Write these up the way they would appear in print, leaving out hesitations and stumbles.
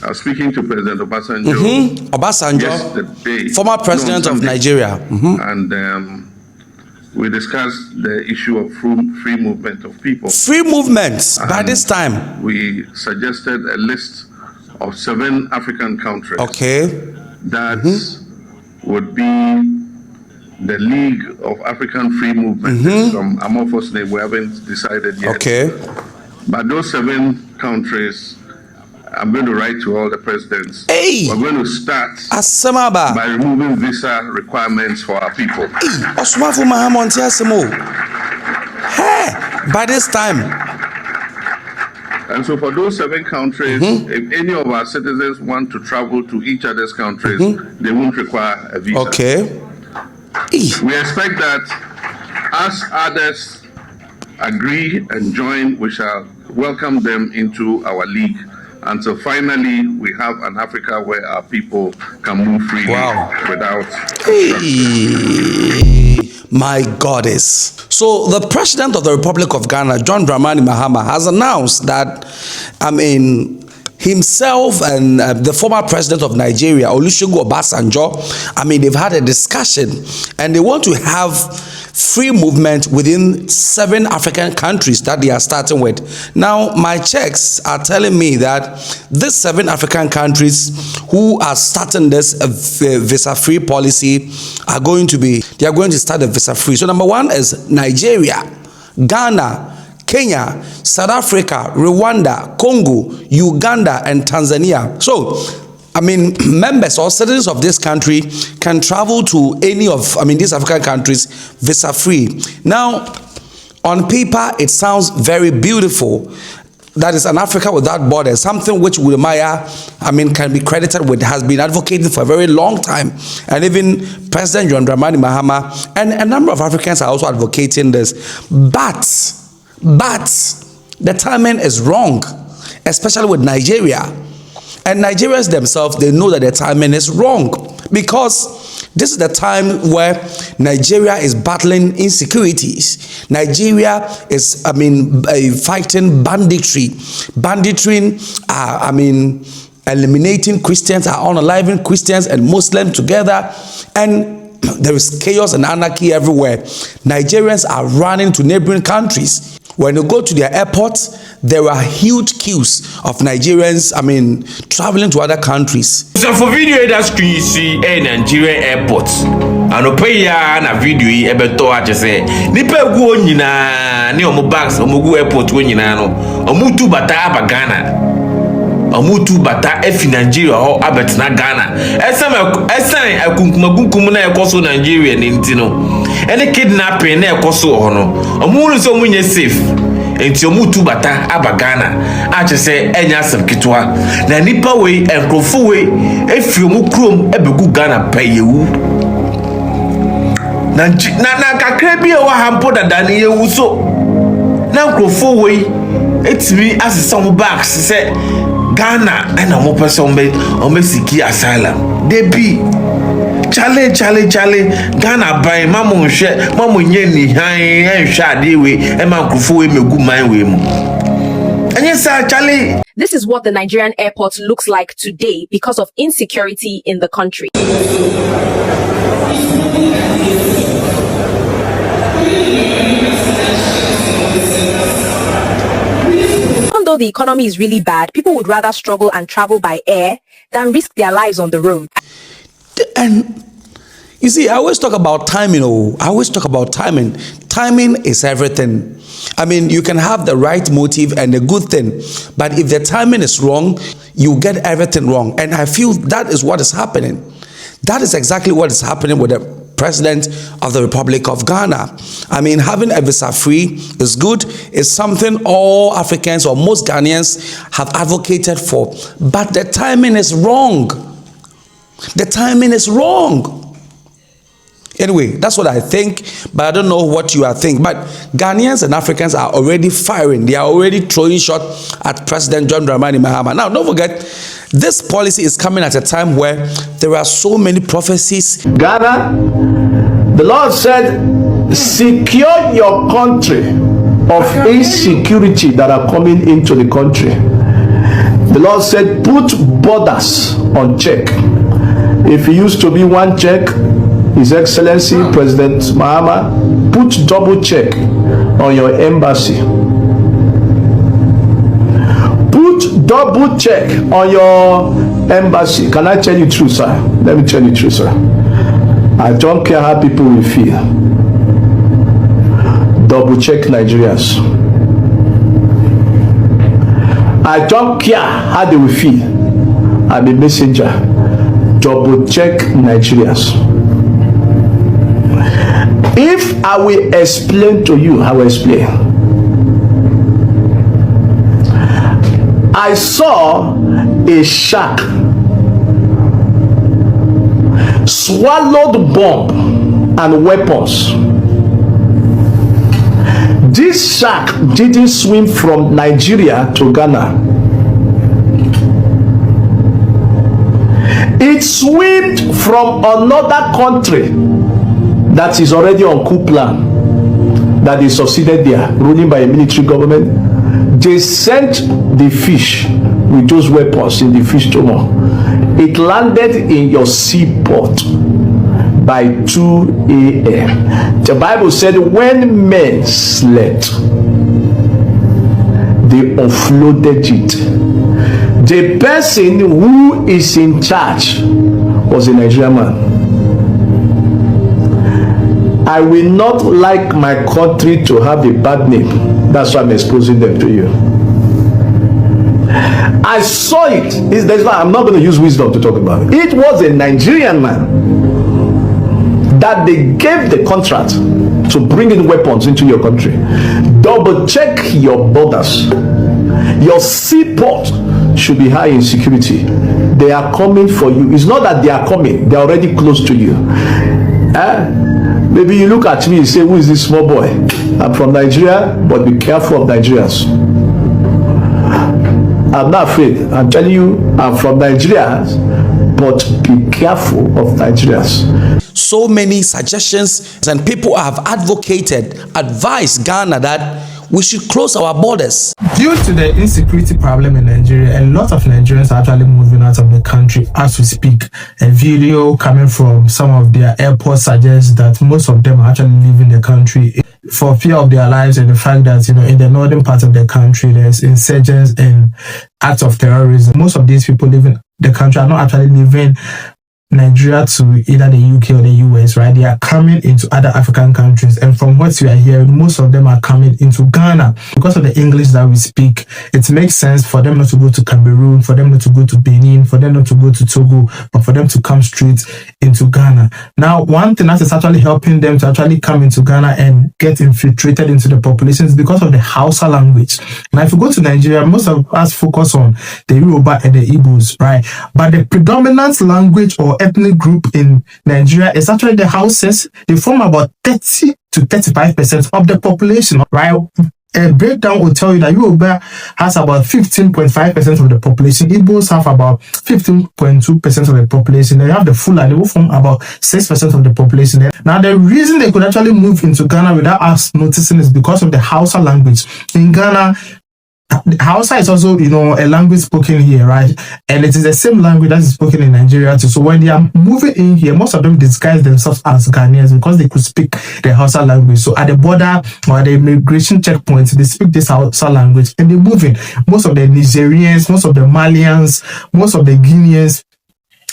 I was speaking to President Obasanjo. Obasanjo, yesterday, former president of Nigeria. And we discussed the issue of free movement of people. Free movement. By this time, we suggested a list of 7 African countries. Okay. That would be the League of African Free Movement. Some amorphous name, we haven't decided yet. Okay. But those 7 countries, I'm going to write to all the presidents. Hey. We're going to start Asamaba. by removing visa requirements for our people. Osmafu Mahamonti Asemo. Hey, by this time. And so for those 7 countries, if any of our citizens want to travel to each other's countries, they won't require a visa. Okay. We expect that as others agree and join, we shall welcome them into our league until finally we have an Africa where our people can move freely without my goddess. So the president of the Republic of Ghana, John Dramani Mahama, has announced that, himself and the former president of Nigeria, Olusegun Obasanjo, they've had a discussion and they want to have free movement within 7 African countries that they are starting with. Now, my checks are telling me that these 7 African countries who are starting this visa-free policy are going to start a visa-free. So number 1 is Nigeria, Ghana, Kenya, South Africa, Rwanda, Congo, Uganda, and Tanzania. So, members or citizens of this country can travel to any of, these African countries visa-free. Now, on paper, it sounds very beautiful. That is an Africa without borders, something which Wudemaya, can be credited with, has been advocating for a very long time. And even President John Dramani Mahama and a number of Africans are also advocating this. But the timing is wrong, especially with Nigeria. And Nigerians themselves, they know that the timing is wrong because this is the time where Nigeria is battling insecurities. Nigeria is, fighting banditry. Eliminating Christians, unaliving Christians and Muslims together. And there is chaos and anarchy everywhere. Nigerians are running to neighboring countries. When you go to their airports, there are huge queues of Nigerians, traveling to other countries. So for video that screen you see Nigerian airports. And pay ya na video yi ebeto ache say nipa gu onyina ne omo bags omo gu airport onyina no omo tu bata aba Ghana. Omo tu bata efi Nigeria ho abetna Ghana. Esan akunkum na ekoso Nigeria ne ntino. Any kidnapping na ekoso ho no. Omo ru so munye safe. Enti omo tu bata aba Ghana. Ache say enya asem kitwa. Na nipa we enkrofo we efi omo krom ebegu Ghana payewu. Na kakra bi e wa hampo dada ne yewu so. Na enkrofo we etimi asesa omo bags say Ghana and a more person on siki asylum. They be Charlie Ghana by Mamon share Mamon Yenny high and shady way and Mankufu me good mind with and yes, sir, Charlie. This is what the Nigerian airport looks like today because of insecurity in the country. Though the economy is really bad, people would rather struggle and travel by air than risk their lives on the road. And you see, I always talk about timing. Timing is everything. You can have the right motive and a good thing, but if the timing is wrong, you get everything wrong. And I feel that is what is happening. That is exactly what is happening with the President of the Republic of Ghana. Having a visa-free is good. It's something all Africans or most Ghanaians have advocated for. But the timing is wrong. The timing is wrong. Anyway, that's what I think, but I don't know what you are thinking. But Ghanaians and Africans are already firing. They are already throwing shots at President John Dramani Mahama. Now, don't forget, this policy is coming at a time where there are so many prophecies. Ghana, the Lord said, secure your country of insecurity that are coming into the country. The Lord said, put borders on check. If it used to be one check, His Excellency President Mahama, put double check on your embassy. Put double check on your embassy. Can I tell you true, sir? Let me tell you true, sir. I don't care how people will feel. Double check Nigerians. I don't care how they will feel. I'm a messenger. Double check Nigerians. If I will explain to you, I will explain. I saw a shark swallowed bomb and weapons. This shark didn't swim from Nigeria to Ghana. It swam from another country that is already on coup plan, that is succeeded there, ruling by a military government. They sent the fish with those weapons in the fish stomach. It landed in your seaport by 2 a.m. The Bible said when men slept, they offloaded it. The person who is in charge was a Nigerian man. I will not like my country to have a bad name. That's why I'm exposing them to you. I saw it. I'm not going to use wisdom to talk about it. It was a Nigerian man that they gave the contract to bring in weapons into your country. Double check your borders. Your seaport should be high in security. They are coming for you. It's not that they are coming. They are already close to you. Maybe you look at me and say, who is this small boy? I'm from Nigeria, but be careful of Nigerians. I'm not afraid. I'm telling you, I'm from Nigeria, but be careful of Nigerians. So many suggestions, and people have advised Ghana that we should close our borders. Due to the insecurity problem in Nigeria, a lot of Nigerians are actually moving out of the country as we speak. A video coming from some of their airports suggests that most of them are actually leaving the country for fear of their lives, and the fact that, in the northern part of the country, there's insurgents and acts of terrorism. Most of these people leaving the country are not actually leaving Nigeria to either the UK or the US, right? They are coming into other African countries, and from what we are hearing, most of them are coming into Ghana. Because of the English that we speak, it makes sense for them not to go to Cameroon, for them not to go to Benin, for them not to go to Togo, but for them to come straight into Ghana. Now, one thing that is actually helping them to actually come into Ghana and get infiltrated into the population is because of the Hausa language. Now, if you go to Nigeria, most of us focus on the Yoruba and the Igbos, right? But the predominant language or ethnic group in Nigeria is actually the Hausas. They form about 30 to 35% of the population, right? A breakdown will tell you that Yoruba has about 15.5% of the population. Igbos have about 15.2% of the population. They have the Fulani, who form about 6% of the population. Now, the reason they could actually move into Ghana without us noticing is because of the Hausa language. In Ghana, Hausa is also, a language spoken here, right? And it is the same language that is spoken in Nigeria too. So when they are moving in here, most of them disguise themselves as Ghanaians because they could speak the Hausa language. So at the border or at the immigration checkpoints, they speak this Hausa language and they move in. Most of the Nigerians, most of the Malians, most of the Guineans,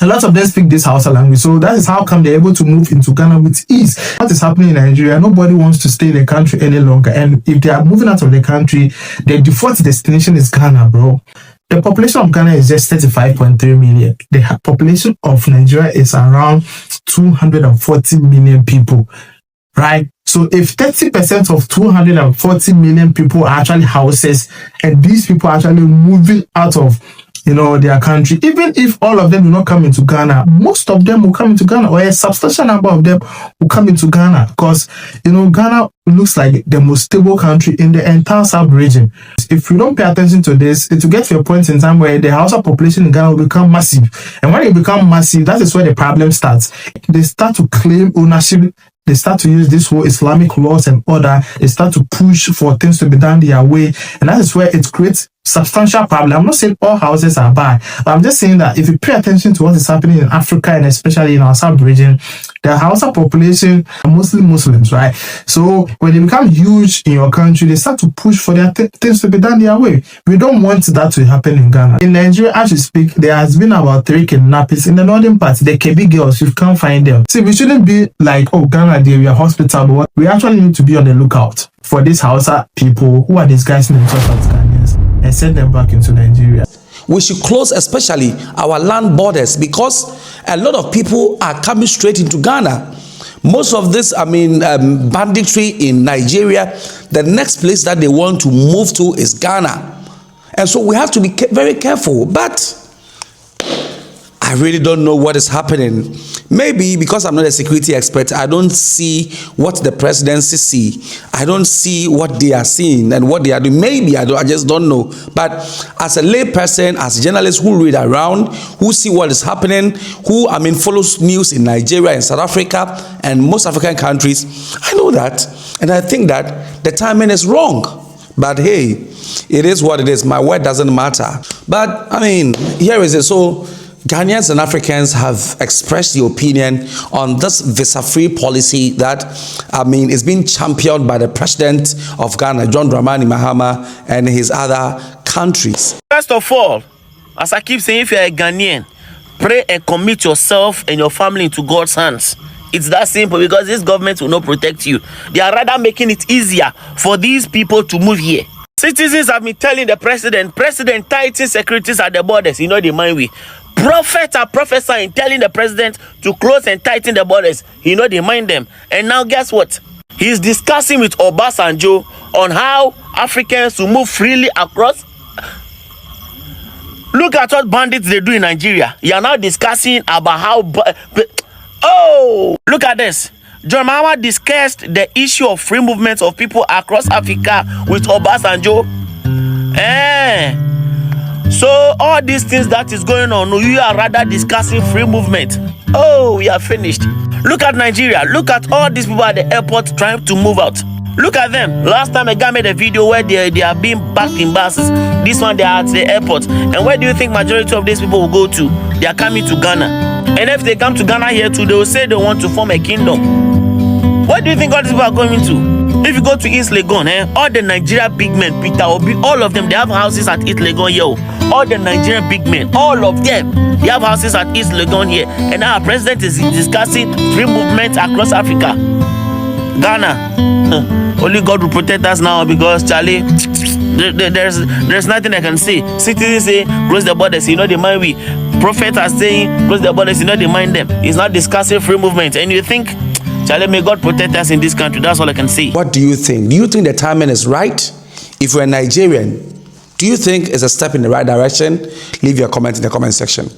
a lot of them speak this Hausa language. So that is how come they're able to move into Ghana with ease. What is happening in Nigeria? Nobody wants to stay in the country any longer. And if they are moving out of the country, their default destination is Ghana, bro. The population of Ghana is just 35.3 million. The population of Nigeria is around 240 million people, right? So if 30% of 240 million people are actually houses, and these people are actually moving out of their country, even if all of them will not come into Ghana, most of them will come into Ghana, or a substantial number of them will come into Ghana, because Ghana looks like the most stable country in the entire sub-region. If you don't pay attention to this, it will get to a point in time where the Hausa population in Ghana will become massive, and when it becomes massive, that is where the problem starts. They start to claim ownership. They start to use this whole Islamic laws and order. They start to push for things to be done their way. And that is where it creates substantial problem. I'm not saying all houses are bad, but I'm just saying that if you pay attention to what is happening in Africa and especially in our sub-region, the Hausa population are mostly Muslims, right? So when they become huge in your country, they start to push for their things to be done their way. We don't want that to happen in Ghana. In Nigeria, as we speak, there has been about 3 kidnappings in the northern part. The Kebi girls, you can't find them. See, we shouldn't be like, oh, Ghana, we are hospitable, but we actually need to be on the lookout for these Hausa people who are disguising themselves as Ghanaians and send them back into Nigeria. We should close especially our land borders, because a lot of people are coming straight into Ghana. Most of this, banditry in Nigeria, the next place that they want to move to is Ghana. And so we have to be very careful. But I really don't know what is happening. Maybe because I'm not a security expert, I don't see what the presidency see. I don't see what they are seeing and what they are doing. Maybe I just don't know. But as a lay person, as a journalist who read around, who see what is happening, who follows news in Nigeria and South Africa and most African countries, I know that, and I think that the timing is wrong. But hey, it is what it is. My word doesn't matter. But here is it. So Ghanaians and Africans have expressed the opinion on this visa-free policy that, is being championed by the president of Ghana, John Dramani Mahama, and his other countries. First of all, as I keep saying, if you're a Ghanaian, pray and commit yourself and your family into God's hands. It's that simple, because this government will not protect you. They are rather making it easier for these people to move here. Citizens have been telling the president, tighten securities at the borders. You know the mind we. Prophets are prophesying, telling the president to close and tighten the borders. You know they mind them. And now guess what? He's discussing with Obasanjo on how Africans will move freely across. Look at what bandits they do in Nigeria. You are now discussing about how... Oh! Look at this. John Mahama discussed the issue of free movement of people across Africa with Obasanjo. So all these things that is going on, you are rather discussing free movement. Oh, we are finished. Look at Nigeria. Look at all these people at the airport trying to move out. Look at them. Last time a guy made a video where they are being backed in buses. This one they are at the airport. And where do you think majority of these people will go to? They are coming to Ghana. And if they come to Ghana here too, they will say they want to form a kingdom. What do you think all these people are going to? If you go to East Legon, all the Nigerian big men, Peter Obi, all of them, they have houses at East Legon here. All the Nigerian big men, all of them, they have houses at East Legon here. And now our president is discussing free movement across Africa. Ghana, only God will protect us now, because Charlie, there's nothing I can say. Citizens say close the borders, you know they mind we. Prophets are saying close the borders, you know they mind them. He's not discussing free movement, and you think, Charlie, may God protect us in this country. That's all I can say. What do you think? Do you think the timing is right? If you're a Nigerian, do you think it's a step in the right direction? Leave your comment in the comment section.